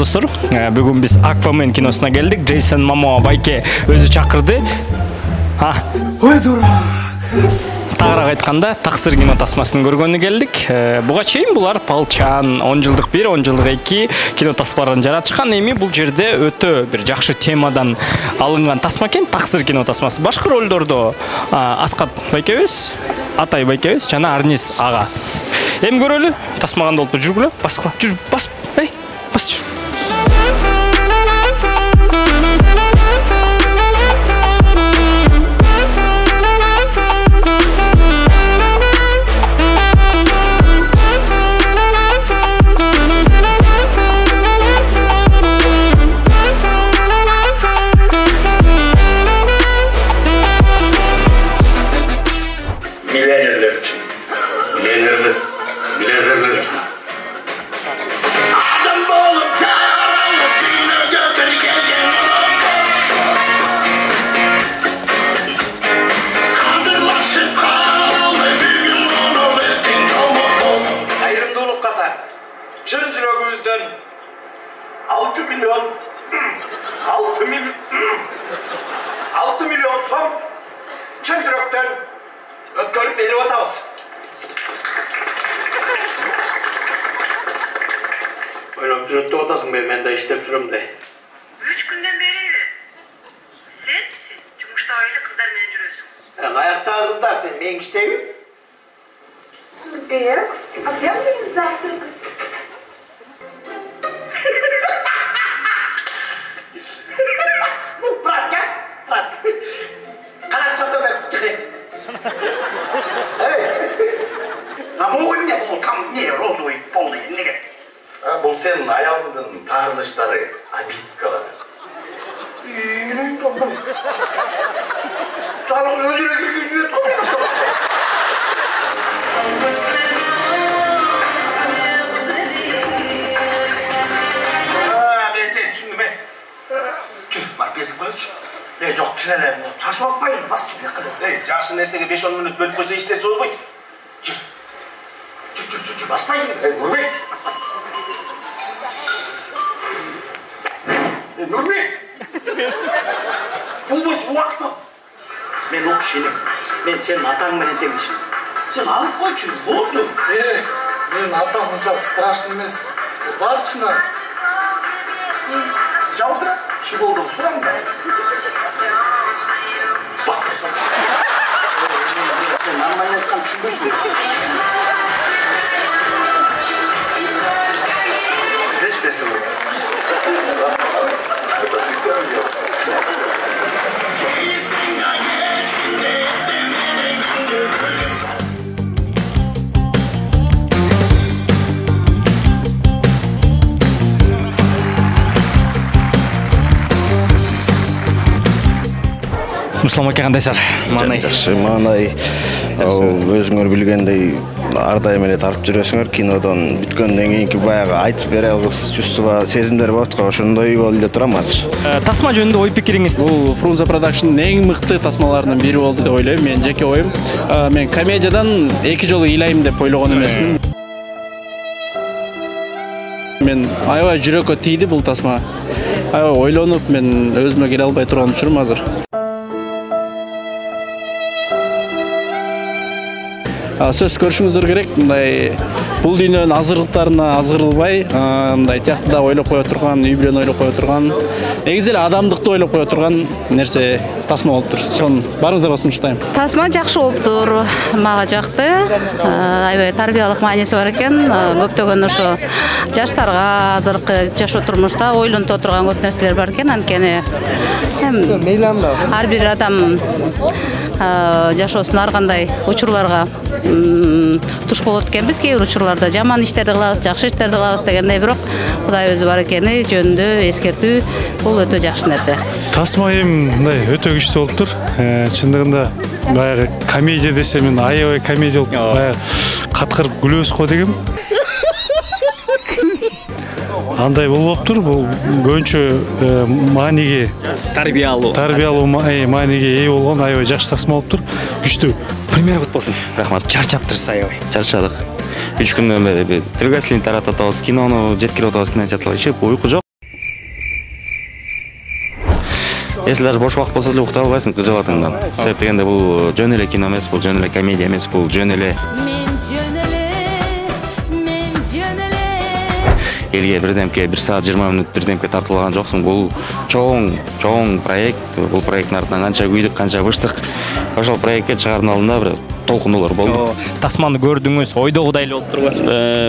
достор. Бүгүн биз Аквамен киносуна келдик. Джейсон Момоа байке өзү чакырды. Ой, дурак. Тагыраак айтканда, таксыр кино тасмасын көргөнү келдик. Буга чейин булар Палчан 10 жылдык 1, 10 жылдык 2 кино таспаларын жаратышкан. Эми бул жерде өтө бир жакшы темадан алынган тасма экен, таксыр кино тасмасы. Башкы ролдордо Аскат байкебиз, Атай байкебиз жана Арнис ага. Эми көрөлү, тасма кандай болуп жүргүлө. Баскыла, жүр, бас. Эй, бас жүр. Çın jirogubuzdan 6 milyon so'm çın jirokdan ötkөрүп berip atабыз. Oynap жүрөт деп атасың бе, мен да иштеп жүрөм де. 3 күндөн бери сен жумушта ойлы кыздар менен жүрөсүң. Аяктагы кыздар сен мен иштейби? А где будем завтракать? Бұл сенің аялыңдың тағыныштары обидкалары. Жалғыз өзіре кіргізіп ет мен сен түсіндім бе? Жүр, бар безіп қойып жүр. Жоқ, кішінелеріне шашып алпайыз, бас жүр. Жақсы нәрсеге 5-10 минут бөліп қойса ештер созбайды. Жүр, баспайсың. Нұрбек, баспайсың. Нұрбек! Бұл бойсы уақыт аз. Мен оқыш енем. Мен сенің атаңмен етемешім. Сен алып қойшы, болды. Мен атам мұншалық страшный емес. Барчына. Жалдыра, шыболды сұрам да. Бастырсың. Сен нормально айтқан түсінбейсің. Зеч десің ол. Муслам аке кандайсыздар? Маанай. Жакшы, маанай. Өзүңөр билгендей ар дайым эле тартып жүрөсүңөр. Кинодон бүткөндөн кийинки баягы айтып бере алгыс чувство, сезимдер болот го. Ошондой болуп эле турам азыр. Тасма жөнүндө ой пикириңиз? Бул Frunze Production'ын эң мыкты тасмаларынын бири болду деп ойлойм. Мен жеке оюм. Мен комедиядан 2 жолу ыйлайм деп ойлогон эмесмин. Мен аябай жүрөккө тийди бул тасма. Аябай ойлонуп, мен өзүмө келе албай турган учурум азыр. Сөз көрүшүңүздөр керек. Мындай бул дүйнөнүн азырлыктарына азгырылбай, мындай тиякты да ойлоп кое турган, үй бүлөнү ойлоп кое турган, негизи эле адамдыкты ойлоп кое турган нерсе тасма болуптур. Сонун баарыңыздарга сунуштайм. Тасма жакшы болуптур, мага жакты. Аябай тарбиялык мааниси бар экен. Көптөгөн ошо жаштарга азыркы жашоо турмушта ойлонто турган көп нерселер бар экен. Анткени ар бир адам жашоосунда ар кандай учурларга туш болот экенбиз. Кээ бир учурларда жаман иштерди кылабыз, жакшы иштерди кылабыз дегендей, бирок Кудай өзү бар экени жөнүндө эскертүү бул өтө жакшы нерсе. Тасма эми мындай өтө күчтүү болуптур. Чындыгында баягы комедия десе мен аябай комедия болуп, баягы каткырып күлөбүз го дегем. Андай болуптур, бул көбүнчө мааниге тарбиялуу мааниге ээ болгон аябай жакшы тасма болуптур. Күчтүү. Премьера кут болсун. Рахмат. Чарчаптырсыз аябай. Чарчадык. 3 күндөн бери двигателин таратып атабыз, кинону жеткирип атабыз, кинотеатрга. Уйку жок. Если даже бош убакыт болсо деле уктай албайсың кыжалатыңдан. Себеп дегенде бул жөн эле кино эмес, бул жөн эле комедия эмес, бул жөн эле элге бирдемке 1 саат 20 мүнөт бирдемке тартылган жоксуң. Бул чоң проект. Бул проекттин артынан канча күйдүк, канча быштык. Ошол проектке чыгаардын алдында бир толкунулар болду. Тасманы көрдүңүз, ойдогудай эле болуп турбу?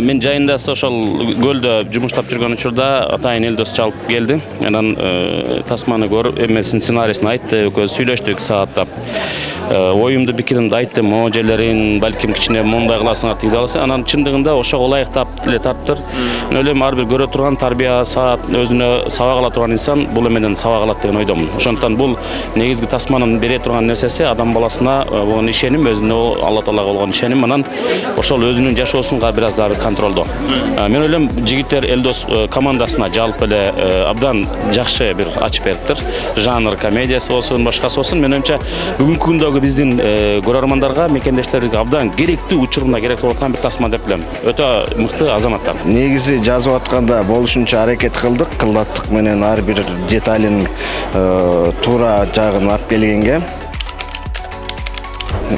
Мен жайындасы ошол көлдө жумуштап жүргөн учурда атайын Элдос чалып келди. Анан тасманы көрүп, эмесин сценарийсин айтты, экөөбүз сүйлөштүк сааттап. Оюмду пикиримди айттым, могу жерлерин балким кичине мондай кыласыңар тиги алса, анан чындыгында ошого ылайыктап эле тарттыр. Мен ойлойм ар бир көрө турган тарбия саат өзүнө сабак ала турган инсан бул эменен сабак алат деген ойдомун. Ошондуктан бул негизги тасманын бере турган нерсеси адам баласына болгон ишеним, өзүнө Алла Таалага болгон ишеним, анан ошол өзүнүн жашоосунга бир аз да контролдо. Мен ойлойм жигиттер Элдос командасына жалпы эле абдан жакшы бир ачып бериптир. Жанр комедиясы болсун, башкасы болсун. Мен оюмча бүгүнкү күндөгү биздин көрөрмандарга, мекендештерибизге абдан керектүү учурунда керек болуп аткан бир тасма деп билем. Өтө мыкты азаматтар. Негизи жазып атканда болушунча аракет кылдаттык менен ар бир деталин туура жагын алып келгенге.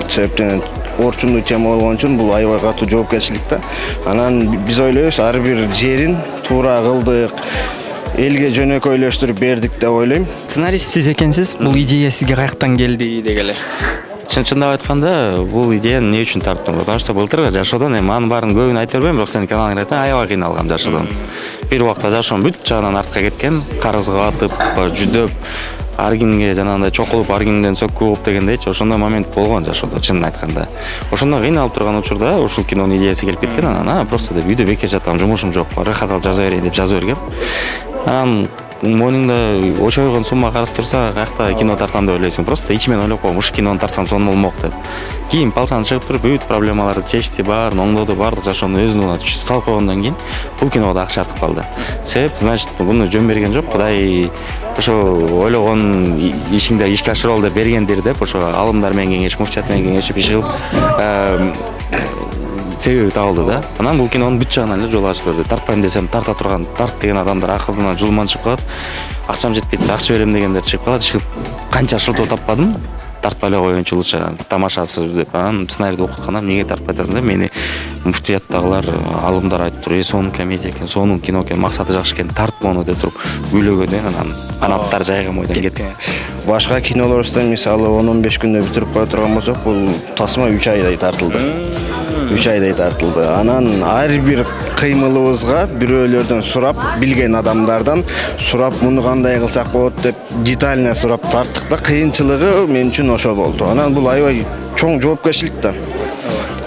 Себептен орчундуу тема болгон үчүн бул аябай катуу жоопкерчилик да. Анан биз ойлойбуз ар бир жерин туура кылдык, элге жөнөкөйлөштүрүп бердик деп ойлойм. Сценарист сиз экенсиз, бул идея сизге каяктан келди дегеле? Чындап айтканда, бул идеяны эмне үчүн таптым? Потому что былтыр жашоодон эми анын баарын көбүн айта бербейм, бирок сенин каналыңда айттым, аябай кыйналгам жашоодон. Бир убакта жашоом бүт жагынан артка кеткен, карызга батып, жүдөп, ар кимге жанагындай чокулуп, ар кимден сөккү болуп дегендейчи, ошондой момент болгон жашоодо, чынын айтканда. Ошондо кыйналып турган учурда ушул кинонун идеясы келип кеткен, анан просто деп үйдө бекер жатам, жумушум жок, рахат алып жаза берейин деп жаза бергем. Анан мойнуңда очойгон сумма карыз турса, каякта кино тартам деп ойлойсуң. Просто ичимен ойлоп коем, ушу кинону тартсам сонун болмок деп. Кийин палчаны чыгып туруп, бүт проблемаларды чечти, баарын оңдоду, баардык жашоону өзүнө салып койгондон кийин бул киного да акча артып калды. Себеп, значит, буну жөн берген жок, Кудай ошо ойлогон ишиңди ишке ашырал деп бергендир деп, ошо алымдар менен кеңеш, муфтият менен кеңешип иш кылып себеби табылды да. Анан бул кинонун бүт жагынан эле жол ачылып берди. Тартпайм десем тарта турган, тарт деген адамдар акылынан жулман чыгып калат. Акчам жетпейт, акча берем дегендер чыгып калат. Иши канча шылтоо таппадым. Тартпай эле коеюнчу лучше тамашасы деп. Анан сценарийди окутканда эмнеге тартпай атасың деп мени муфтияттагылар, алымдар айтып туруп, сонун комедия экен, сонун кино экен, максаты жакшы экен, тарт мону деп туруп күйлөгөндөн анан канаттар жайган ойдон кетти. Башка кинолорубуздан мисалы 10-15 күндө бүтүрүп кое турган болсок, бул тасма 3 айдай тартылды. 3 айдай тартылды. Анан ар бир кыймылыбызга бирөөлөрдөн сурап, билген адамдардан сурап, муну кандай кылсак болот деп детально сурап тарттык да. Кыйынчылыгы мен үчүн ошо болду. Анан бул аябай чоң жоопкерчилик да.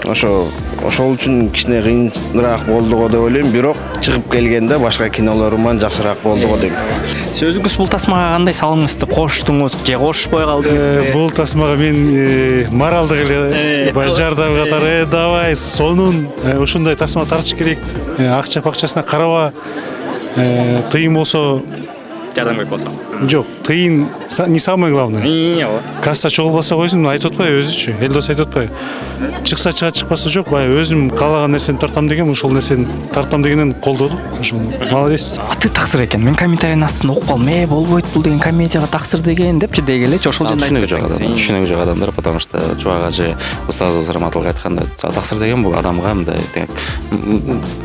Ошол үчүн кичине кыйыныраак болду го деп ойлойм, бирок чыгып келгенде башка кинолоруман жакшыраак болду го дейм. Өзүңүз бул тасмага кандай салымыңызды коштуңуз же кошпой калдыңыз? Бул тасмага мен моралдык эле жардам катары, давай сонун ушундай тасма тартыш керек. Акча-пакчасына караба, тыйын болсо жардам керек болсо. Жок, тыйын не самое главное. Касса чогулбаса койсун, айтып атпайбы өзүчү, Элдос айтып атпайбы. Чыкса чыгат, чыкпаса жок, баягы өзүм каалаган нерсени тартам деген, ошол нерсени тартам дегенен колдоду. Ошол молодец. Аты таксыр экен. Мен комментарийдин астында окуп калдым, болбойт бул деген комедияга таксыр деген депчи дегелечи, ошол жерде түшүнүгү жок адамдар, потому что чубак ажы устазыбыз Раматылга айтканда, таксыр деген бул адамга мындай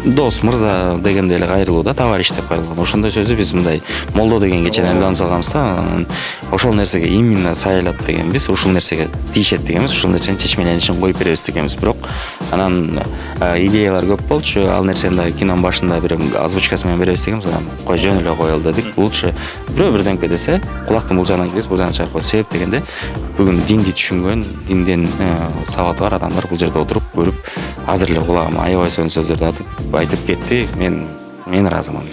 дос, мырза дегенде эле кайрылуу да, товарищ деп кайрылган. Ошондой сөзү биз мындай молдо дегенге чейин айылданып салганбыз да, ошол нерсеге именно сайылат дегенбиз, ушул нерсеге тийишет дегенбиз, ушул нерсенин чечмеленишин коюп беребиз дегенбиз. Бирок анан идеялар көп болчу, ал нерсени да кинонун башында бир озвучкасы менен беребиз дегенбиз, анан кой жөн эле коелу дедик. Лучше бирөө бирдемке десе, кулактын бул жагынан киребиз, бул жагынан чыгарып коебуз. Себеп дегенде бүгүн динди түшүнгөн, динден сабаты бар адамдар бул жерде отуруп көрүп, азыр эле кулагыма аябай сонун сөздөрдү айтып кетти. Мен ыраазымын.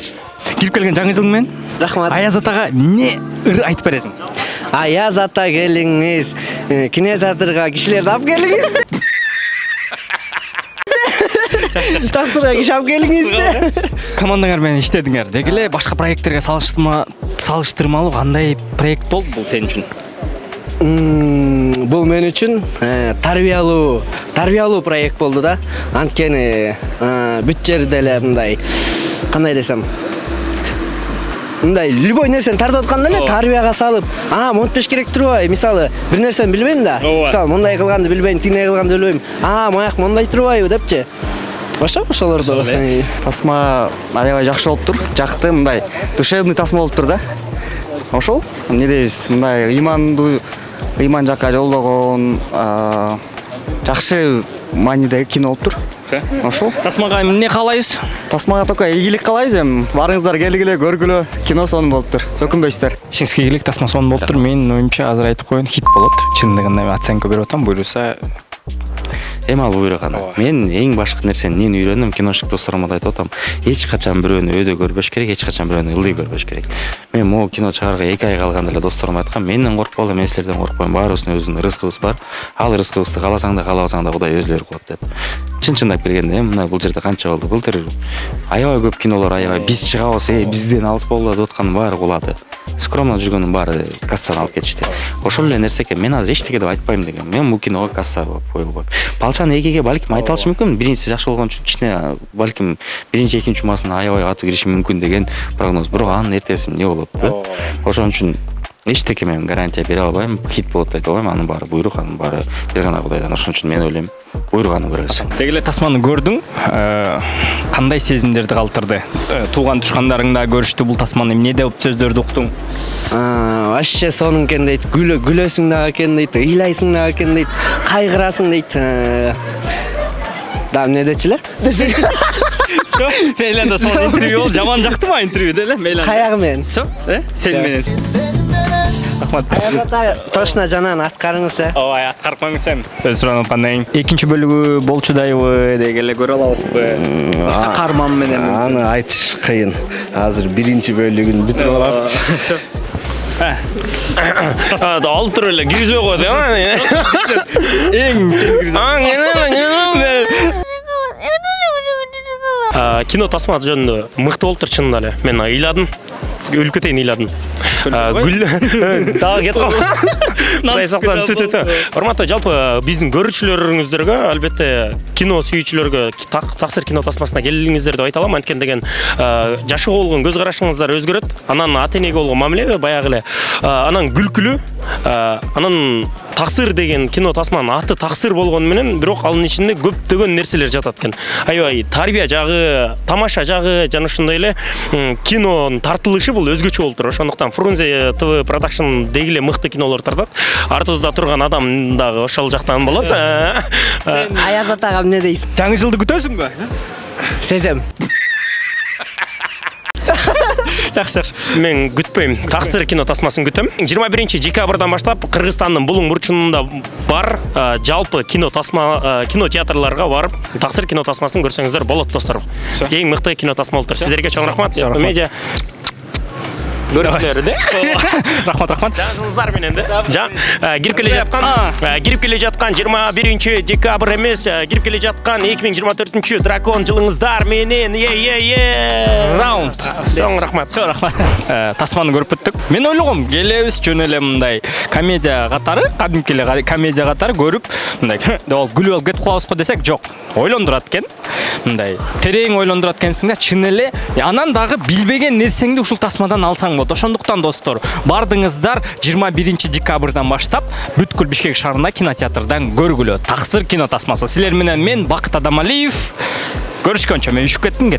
Кирип келген жаңы жыл менен рахмат. Аяз атага эмне ыр айтып бересиң? Аяз ата келиңиз, кинотеатрга кишилерди алып келиңиз. Таксырга киши алып келиңиз. Командаңар менен иштедиңер дегиле, башка проекттерге салыштырмалуу кандай проект болду бул сен үчүн? Бул мен үчүн тарбиялуу проект болду да. Анткени бүт жерде эле мындай, кандай десем, мындай любой нерсени тартып атканда эле тарбияга салып, монтпеш керек турбайбы? Мисалы, бир нерсени билбейм да. Мисалы, мындай кылганды билбейм, тине кылганды билбейм. Маяк мындай турбайбы депчи. Ошолорду. Тасма аябай жакшы болуптур. Жакты мындай душевный тасма болуптур да. Ошол эмне дейбиз? Мындай ыйман жакка жолдогон жакшы маанидеги кино болуптур. Ошол. Тасмага эмне каалайбыз? Тасмага только ийгилик каалайбыз эми. Барыңыздар келгиле, көргүлө. Кино сонун болуптур. Өкүнбөйсүздөр. Ишиңизге ийгилик, тасма сонун болуптур. Менин оюмча азыр айтып коеюн, хит болот. Чындыгында оценка берип атам, буйруса эми ал буйруган. Мен эң башкы нерсени эмнени үйрөндүм, киношник досторума да айтып атам. Эч качан бирөөнү өйдө көрбөш керек, эч качан бирөөнү ылдый көрбөш керек. Мен могу кино чыгарга 2 ай калганда эле досторума айткам, менден коркпогула, мен силерден коркпойм. Баарыбыздын өзүнүн рызкыбыз бар. Ал рызкыбызды кааласаң да, каалабасаң да Кудай өзүлөрү кылат деп. Чын-чындап келгенде, мына бул жерде канча болду? Былтыр аябай көп кинолор, аябай биз чыгабыз, бизден алыс болду деп аткандын баары кулады. Скромно жүргөндүн баары кассадан алып кетишти. Ошол эле нерсе экен. Мен азыр эчтеке деп айтпайм деген. Мен бул киного касса коюлгон. Балчан экиге балким айта алышы мүмкүн. Биринчиси жакшы болгон үчүн кичине балким биринчи, экинчи жумасына аябай катуу кириши мүмкүн деген прогноз. Бирок анын эртеси эмне болот да? Ошон үчүн эчтеке мен гарантия бере албайм. Хит болот деп айта албайм. Анын баары буйрук, анын баары бир гана Кудайдан. Ошон үчүн мен ойлойм, буйруганы көрөбүз. Деги эле тасманы көрдүң, кандай сезимдерди калтырды? Тууган тушкандарыңда көрүштү бул тасманы, эмне деп сөздөрдү уктуң? Вообще сонун экен дейт, күлөсүң дагы экен дейт, ыйлайсың дагы экен дейт, кайгырасың дейт. Да эмне дечиле? Мейли сол интервью бол, жаман жактымы интервьюде эле? Мейли. Каягы менен? Сен менен. Рахмат. Точно жанан аткарыңыз. Ой, аткарып коюңуз эми. Өз суранып аткандан кийин экинчи бөлүгү болчудайбы деги эле көрө алабызбы? Карман менен. Аны айтыш кыйын. Азыр биринчи бөлүгүн бүтүрүп алабыз. Алып туруп эле киргизбей коет Эң сен кино тасма жөнүндө мыкты болуптур чынында эле. Мен ыйладым. Өлкө тейин ыйладым. Гүл дагы кетип калды. Кудай сактан түтүтө. Урматтуу жалпы биздин көрүүчүлөрүңүздөргө, албетте кино сүйүүчүлөргө таксыр кино тасмасына келиңиздер деп айта алам. Анткени деген жашоого болгон көз карашыңыздар өзгөрөт. Анан ата-энеге болгон мамиле баягы эле анан күлкүлүү, анан таксыр деген кино тасманын аты таксыр болгону менен, бирок анын ичинде көптөгөн нерселер жатат экен. Аябай тарбия жагы, тамаша жагы, жана ошондой эле кинонун тартылышы бул өзгөчө болуптур. Ошондуктан Фрунзе ТВ продакшн деги эле мыкты кинолор тартат. Артыбызда турган адам дагы ошол жактан болот. Аязат ага эмне дейсиң? Жаңы жылды күтөсүңбү? Сезем. Жакшы. Мен күтпөйм. Таксыр кино тасмасын күтөм. 21 декабрдан баштап Кыргызстандын булуң бурчунда бар жалпы кино тасма кино театрларга барып, таксыр кино тасмасын көрсөңүздөр болот достор. Эң мыкты кино тасма болуптур. Сиздерге чоң рахмат. Медиа көрүүчүлөрү де. Рахмат. Жазыңыздар менен де. Кирип келе жаткан 21 декабрь эмес, кирип келе жаткан 2024 дракон жылыңыздар менен. Раунд. Соң рахмат. Тасманы көрүп бүттүк. Мен ойлогом, келебиз жөн эле мындай комедия катары, кадимки эле комедия катары көрүп, мындай деп күлүп алып кетип калабызбы десек, жок. Ойлондурат экен. Мындай терең ойлондурат экенсиң да, чын эле анан дагы билбеген нерсеңди ушул тасмадан алсаң болот. Ошондуктан достор, бардыңыздар 21 декабрдан баштап бүткүл Бишкек шаарында кинотеатрдан көргүлө. Таксыр кино тасмасы. Силер менен мен Бакыт Адамалиев. Көрүшкөнчө мен үшүп кеттим.